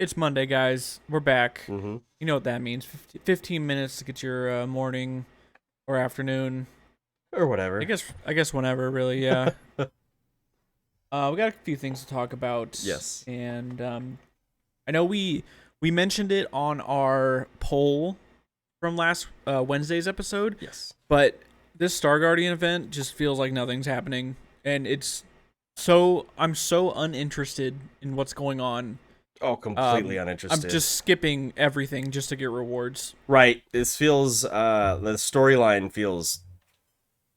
It's Monday, guys. We're back. Hmm. You know what that means. 15 minutes to get your morning or afternoon. Or I whatever. guess I guess whenever, really. Yeah. We got a few things to talk about, Yes. and I know we mentioned it on our poll from last Wednesday's episode, Yes. but this Star Guardian event just feels like nothing's happening, and I'm so uninterested in what's going on. Oh, completely I'm uninterested. just skipping everything just to get rewards. Right. This feels the storyline feels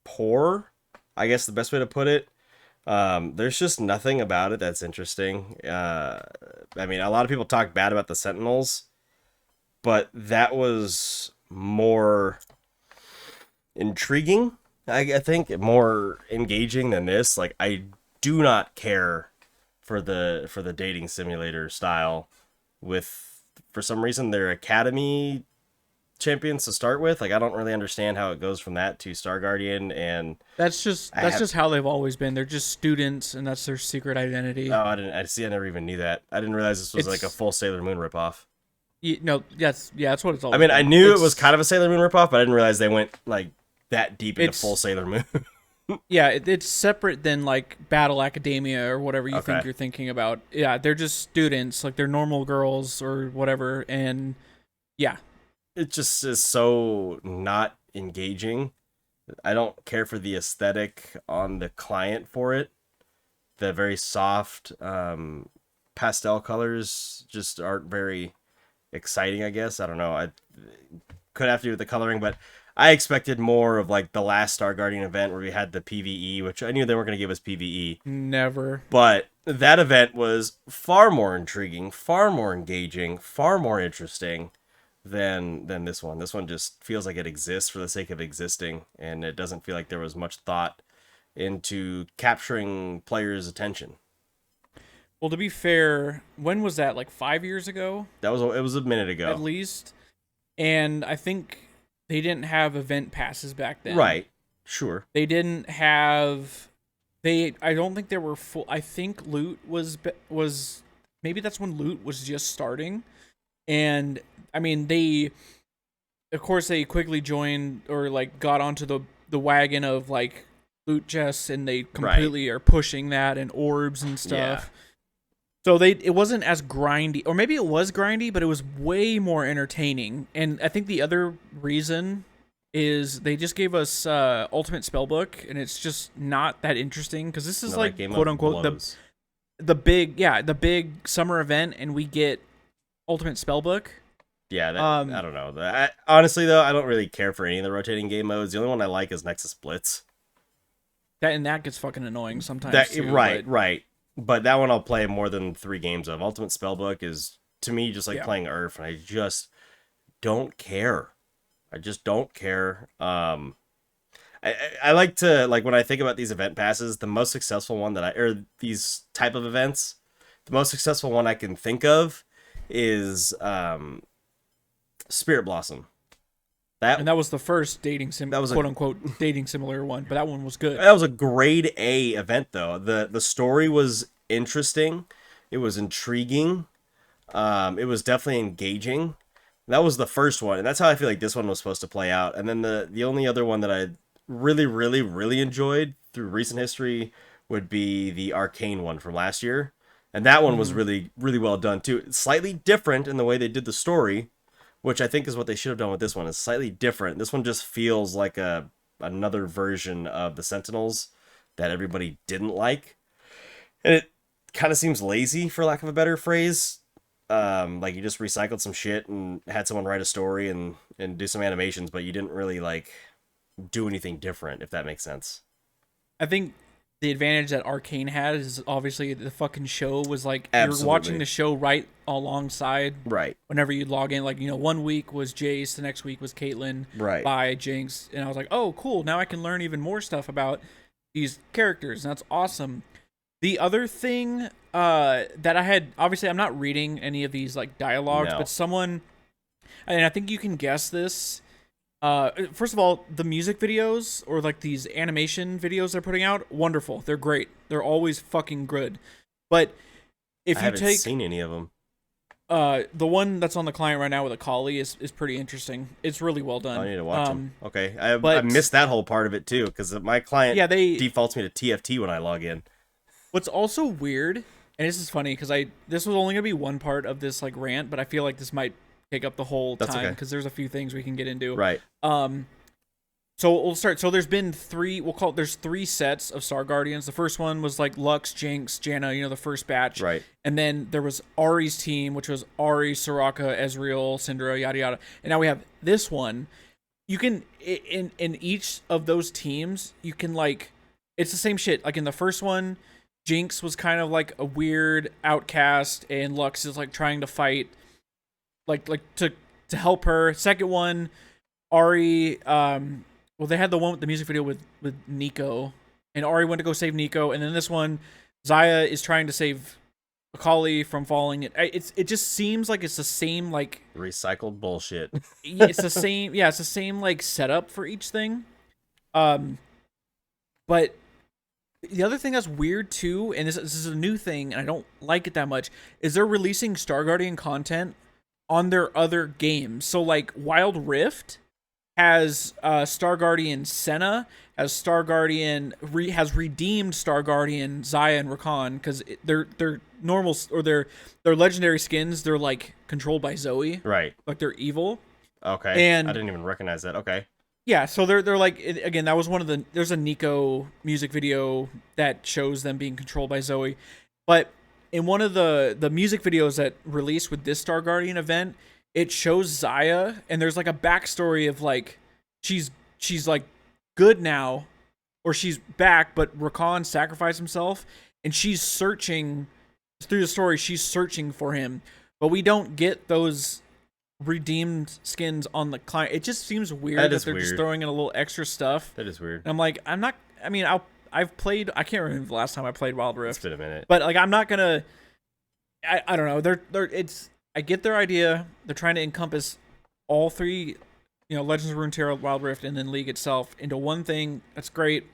poor. I guess the best way to put it. There's just nothing about it that's interesting. I mean, a lot of people talk bad about the Sentinels, but that was more intriguing. I think more engaging than this. Like, I do not care for the dating simulator style with, for some reason, their academy champions to start with. Like, I don't really understand how it goes from that to Star Guardian. And That's just how they've always been. They're just students, and that's their secret identity. oh, I never even knew that. I didn't realize this was like a It's full Sailor Moon ripoff. no, that's what it's I always mean, I been. knew it was kind of a Sailor Moon ripoff, but I didn't realize they went like that deep into full It's Sailor Moon. it's separate than like Battle Academia or whatever you think Okay. you're thinking about. Yeah, they're just students, like they're normal girls or whatever, and yeah, It just is so not engaging. I don't care for the aesthetic on the client for it. The very soft pastel colors just aren't very exciting, I guess. I don't know. I could have to do with the coloring, but I expected more of like the last Star Guardian event where we had the PvE, which I knew they weren't going to give us PvE. never. But that event was far more intriguing, far more engaging, far more interesting than this one. This one just feels like it exists for the sake of existing, and it doesn't feel like there was much thought into capturing players' attention. Well, to be fair, when was that? Like 5 years ago, It was a minute at ago. least. And I think they didn't have event passes back then. Right. Sure. They didn't have. I don't think there were full. I think loot was maybe that's when loot was just starting, and I mean they, of course they quickly joined or like got onto the wagon of like loot chests, and they completely are pushing that and orbs and stuff. So it wasn't as grindy, or maybe it was grindy, but it was way more entertaining. And I think the other reason is they just gave us Ultimate Spellbook, and it's just not that interesting because this is No, that like game quote up unquote blows. the big summer event, and we get Ultimate Spellbook. Yeah, Um, I don't know. Honestly, though, I don't really care for any of the rotating game modes. The only one I like is Nexus Blitz. that gets fucking annoying sometimes too. Right, But right. But that one I'll play more than 3 games of. Ultimate Spellbook is, to me, just like yeah, playing Earth, and I just don't care. I just don't care. I like to, like, when I think about these event passes, the most successful one or these type of events, the most successful one I can think of is Spirit Blossom. That and that was the first dating sim, that was quote a unquote dating simulator one, but that one was good. that was a grade A event though. The story was interesting. It was intriguing. It was definitely engaging. That was the first one, and that's how I feel like this one was supposed to play out. And then the only other one that I really, really, really enjoyed through recent history would be the Arcane one from last year. And that one was Mhm. really, really well done too. Slightly different in the way they did the story, which I think is what they should have done with this one. Is slightly different. This one just feels like another version of the Sentinels that everybody didn't like, and it kind of seems lazy, for lack of a better phrase. Like you just recycled some shit and had someone write a story and do some animations, but you didn't really like do anything different, if that makes sense. I think the advantage that Arcane had is obviously the fucking show was like you're watching Absolutely. the show right alongside Right. whenever you log in. Like, 1 week was Jace, the next week was Caitlyn Right. by Jinx, and I was like, oh, cool. Now I can learn even more stuff about these characters, and that's awesome. The other thing that I had, obviously, I'm not reading any of these like dialogues, No. but someone, and I think you can guess this. First of all, the music videos or like these animation videos they're putting out, wonderful. They're great. They're always fucking good. But I if you haven't take seen any of them. The one that's on the client right now with Akali is pretty interesting. It's really well done. I need to watch them. Okay, I but missed that whole part of it too because my client yeah, they defaults me to TFT when I log in. What's also weird, and this is funny because this was only gonna be one part of this like rant, but I feel like this might take up the whole That's time okay. because there's a few things we can get into. Right. So we'll start. So there's been three. There's three sets of Star Guardians. The first one was like Lux, Jinx, Janna. You know, the first batch. Right. And then there was Ari's team, which was Ari, Soraka, Ezreal, Syndra, yada yada. And now we have this one. You can in each of those teams, you can like, it's the same shit. Like in the first one, Jinx was kind of like a weird outcast, and Lux is like trying to fight, like to help her. Second one, Ari. Well, they had the one with the music video with Nico, and Ari went to go save Nico, and then this one, Xayah is trying to save Akali from falling. It just seems like it's the same like recycled bullshit. it's the same. Yeah, it's the same like setup for each thing. But the other thing that's weird too, and this is a new thing, and I don't like it that much, is they're releasing Star Guardian content on their other games. So like Wild Rift has Star Guardian Senna, has Star Guardian has redeemed Star Guardian Xayah and Rakan because they're normal or they're legendary skins. They're like controlled by Zoe, Right. like they're evil. Okay. And I didn't even recognize that. Okay. yeah, so they're like, again, that was one of the, there's a Nico music video that shows them being controlled by Zoe, but in one of the music videos that released with this Star Guardian event, it shows Xayah, and there's like a backstory of like she's like good now, or she's back, but Rakan sacrificed himself, and she's searching through the story. She's searching for him, but we don't get those redeemed skins on the client. It just seems weird that they're just throwing in a little extra stuff. That is weird. And I'm like, I'm not. I mean, I've played. I can't remember the last time I played Wild Rift. It's been a minute. But like, I'm not gonna. I don't know. It's. I get their idea. They're trying to encompass all three, Legends of Runeterra, Wild Rift, and then League itself into one thing. That's great,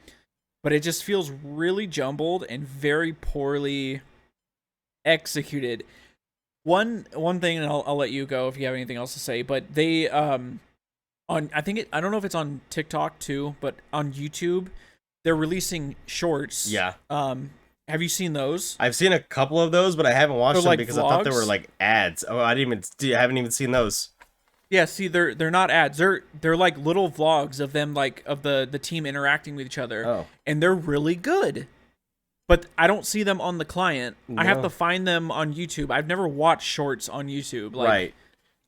but it just feels really jumbled and very poorly executed. One thing, and I'll let you go if you have anything else to say. But they I don't know if it's on TikTok too, but on YouTube, they're releasing shorts. Yeah. Have you seen those? I've seen a couple of those, but I haven't watched them like because vlogs? I thought they were like ads. Oh, I haven't even seen those. Yeah, see, they're not ads. They're like little vlogs of them, like of the team interacting with each other. Oh. And they're really good. But I don't see them on the client. No. I have to find them on YouTube. I've never watched shorts on YouTube. Right.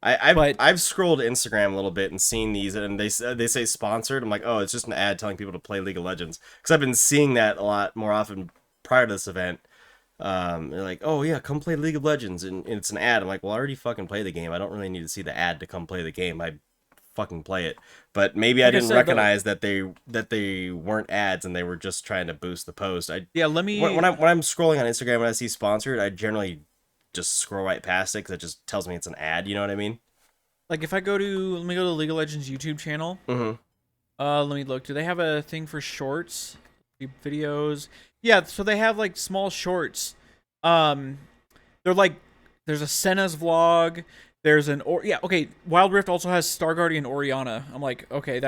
I've scrolled Instagram a little bit and seen these, and they say sponsored. I'm like, oh, it's just an ad telling people to play League of Legends, because I've been seeing that a lot more often prior to this event. They're like, oh yeah, come play League of Legends, and it's an ad. I'm like, well, I already fucking play the game. I don't really need to see the ad to come play the game. I fucking play it. But maybe I didn't recognize that they weren't ads and they were just trying to boost the post. Let me when I'm scrolling on Instagram and I see sponsored, I generally just scroll right past it because it just tells me it's an ad. You know what I mean? Like if I let me go to the League of Legends YouTube channel. Mm-hmm. Let me look. Do they have a thing for shorts, videos? Yeah, so they have like small shorts. They're like, there's a Senna's vlog. There's okay. Wild Rift also has Star Guardian Orianna. I'm like, okay,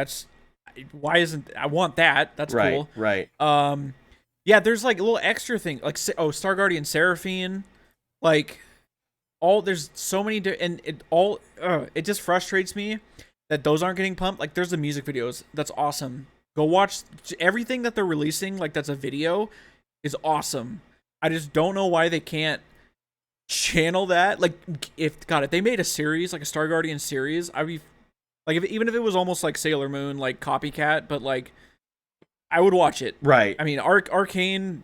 why isn't I want that? That's cool. Right. Yeah, there's like a little extra thing, like Star Guardian Seraphine, like there's so many, and it just frustrates me that those aren't getting pumped. Like there's the music videos, that's awesome. Go watch everything that they're releasing, like that's a video, is awesome. I just don't know why they can't channel that. Like if they made a series, like a Star Guardian series, I'd be like, even if it was almost like Sailor Moon, like copycat, but like I would watch it. Right. I mean, Arcane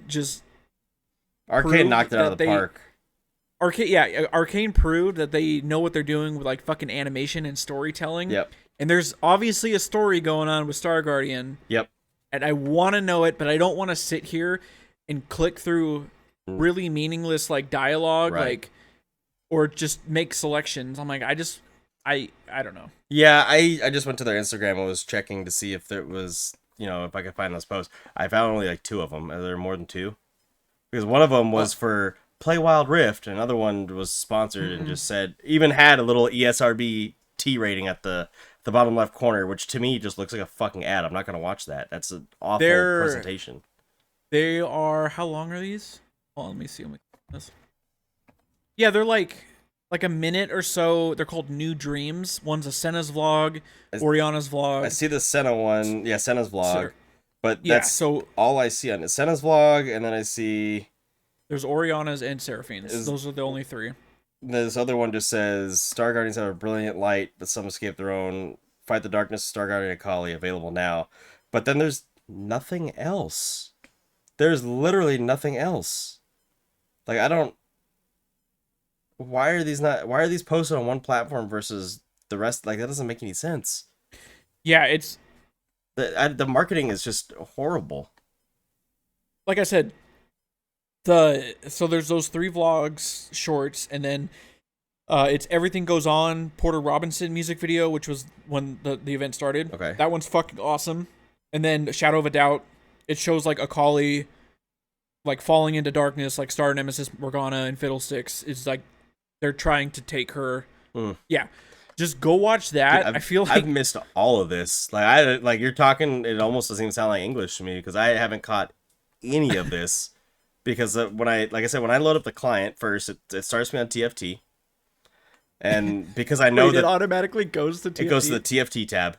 knocked it out of the park. Arcane proved that they know what they're doing with like fucking animation and storytelling. Yep. And there's obviously a story going on with Star Guardian. Yep. And I want to know it, but I don't want to sit here and click through really meaningless like dialogue, like, or just make selections. I'm like, I don't know. Yeah, I just went to their Instagram and was checking to see if there was, if I could find those posts. I found only like 2 of them. Are there more than 2? Because one of them was for play Wild Rift. Another one was sponsored and just said, even had a little ESRB T rating at the bottom left corner, which to me just looks like a fucking ad. I'm not gonna watch that. That's an awful presentation. They are, how long are these? Hold on, let me see this. Yeah, they're like a minute or so. They're called New Dreams. One's a Senna's vlog, Oriana's vlog. I see the Senna one. Yeah, Senna's vlog. So, but yeah, that's so all I see on it. Senna's vlog, and then I see there's Oriana's and Seraphine's. Those are the only three. This other one just says, Star Guardians have a brilliant light, but some escape their own. Fight the Darkness, Star Guardian Akali, available now. But then there's nothing else. There's literally nothing else. Like, I don't... Why are these posted on one platform versus the rest? Like, that doesn't make any sense. Yeah, it's... The marketing is just horrible. Like I said, so there's those 3 vlogs, shorts, and then it's Everything Goes On, Porter Robinson music video, which was when the event started. Okay. That one's fucking awesome. And then Shadow of a Doubt, it shows like Akali like falling into darkness, like Star Nemesis, Morgana, and Fiddlesticks. It's like they're trying to take her. Yeah. Just go watch that. Dude, I feel like I've missed all of this. Like you're talking, it almost doesn't even sound like English to me because I haven't caught any of this. Because when I load up the client first, it starts me on TFT, and because I know that it automatically goes to TFT. It goes to the TFT tab,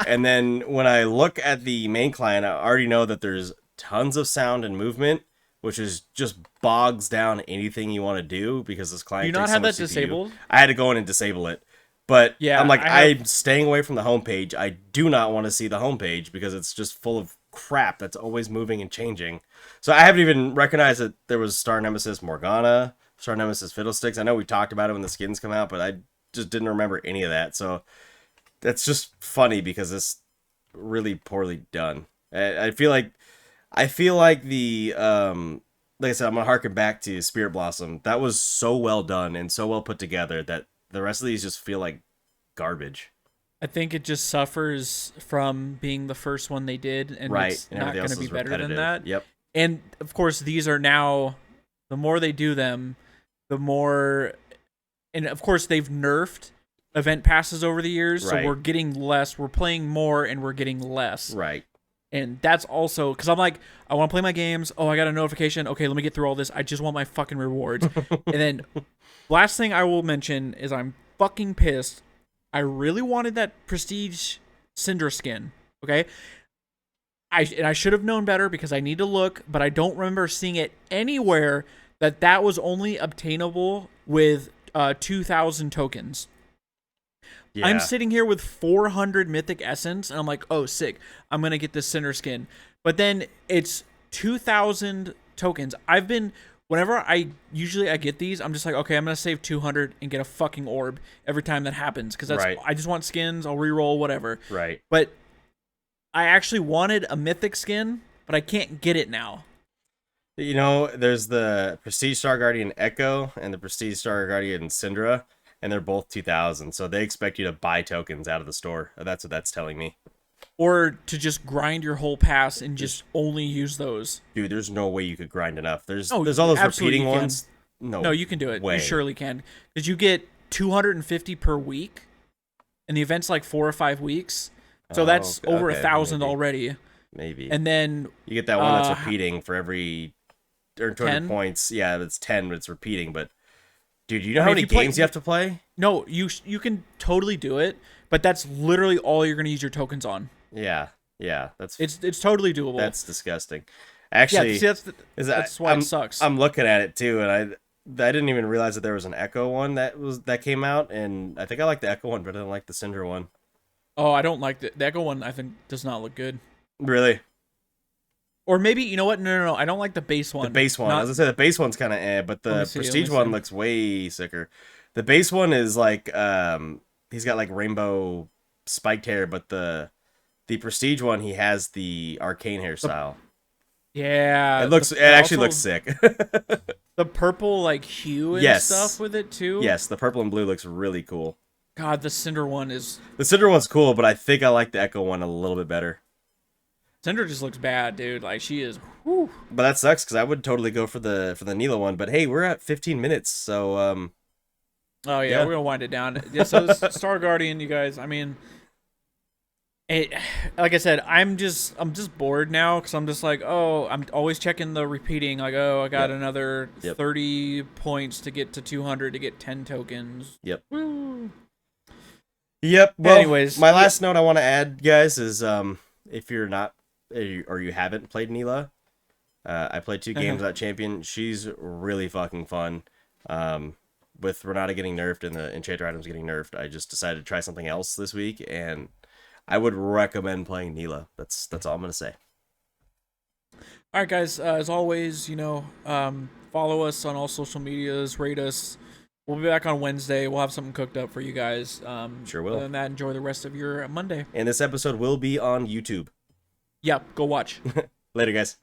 and then when I look at the main client, I already know that there's tons of sound and movement, which is just bogs down anything you want to do because this client. Do you not have that disabled? I had to go in and disable it. But yeah, I'm like, I'm staying away from the homepage. I do not want to see the homepage because it's just full of crap that's always moving and changing. So I haven't even recognized that there was Star Nemesis Morgana, Star Nemesis Fiddlesticks. I know we talked about it when the skins come out, but I just didn't remember any of that. So that's just funny because it's really poorly done. I feel like the like I said, I'm gonna harken back to Spirit Blossom. That was so well done and so well put together that the rest of these just feel like garbage. I think it just suffers from being the first one they did, and it's not going to be better than that. Yep. And of course, these are now, the more they do them, the more, and of course, they've nerfed event passes over the years, so we're getting less. We're playing more, and we're getting less. Right. And that's also because I'm like, I want to play my games. Oh, I got a notification. Okay, let me get through all this. I just want my fucking rewards. And then, last thing I will mention is I'm fucking pissed. I really wanted that Prestige Syndra skin. Okay, I should have known better because I need to look, but I don't remember seeing it anywhere that was only obtainable with 2,000 tokens. Yeah. I'm sitting here with 400 Mythic Essence, and I'm like, oh, sick. I'm going to get this Cinder skin. But then it's 2,000 tokens. Whenever I get these, I'm just like, okay, I'm going to save 200 and get a fucking orb every time that happens. Because I just want skins, I'll reroll, whatever. Right. But I actually wanted a Mythic skin, but I can't get it now. You know, there's the Prestige Star Guardian Echo and the Prestige Star Guardian Syndra. And they're both 2,000, so they expect you to buy tokens out of the store. That's what that's telling me. Or to just grind your whole pass and just only use those. Dude, there's no way you could grind enough. There's all those repeating ones. No, you can do it. Way. You surely can. Because you get 250 per week, and the event's like 4 or 5 weeks. So that's over 1,000 already. Maybe. And then you get that one that's repeating for every 200 points. Yeah, it's 10, but it's repeating, but dude, you know how many games you have to play? No, you can totally do it, but that's literally all you're going to use your tokens on. Yeah, it's totally doable. That's disgusting. Actually, yeah, see, that's why it sucks. I'm looking at it too, and I didn't even realize that there was an Echo one that came out, and I think I like the Echo one, but I didn't like the Syndra one. Oh, I don't like the Echo one. I think does not look good. Really? Or maybe, you know what? No. I don't like the base one. The base one. I was going to say the base one's kind of but the Prestige one looks way sicker. The base one is like, he's got like rainbow spiked hair, but the Prestige one, he has the arcane hairstyle. Yeah. It actually looks sick. The purple like hue and stuff with it too. Yes, the purple and blue looks really cool. God, the Cinder one is... The Cinder one's cool, but I think I like the Echo one a little bit better. Syndra just looks bad, dude. Like she is. Whew. But that sucks because I would totally go for the Neela one. But hey, we're at 15 minutes, so Oh yeah, Yeah. we're gonna wind it down. Yeah, so Star Guardian, you guys. I mean, it. Like I said, I'm just bored now because I'm just like, oh, I'm always checking the repeating. Like, oh, I got Yep. another Yep. 30 points to get to 200 to get 10 tokens. Yep. Woo. Yep. Well, Anyways, my last note I want to add, guys, is if you're not or you haven't played Neela, I played 2 games without champion. She's really fucking fun. With Renata getting nerfed and the enchanter items getting nerfed, I just decided to try something else this week, and I would recommend playing Neela. That's all I'm gonna say. All right, guys. As always, follow us on all social medias. Rate us. We'll be back on Wednesday. We'll have something cooked up for you guys. Sure will. Other than that, enjoy the rest of your Monday. And this episode will be on YouTube. Yep, go watch. Later, guys.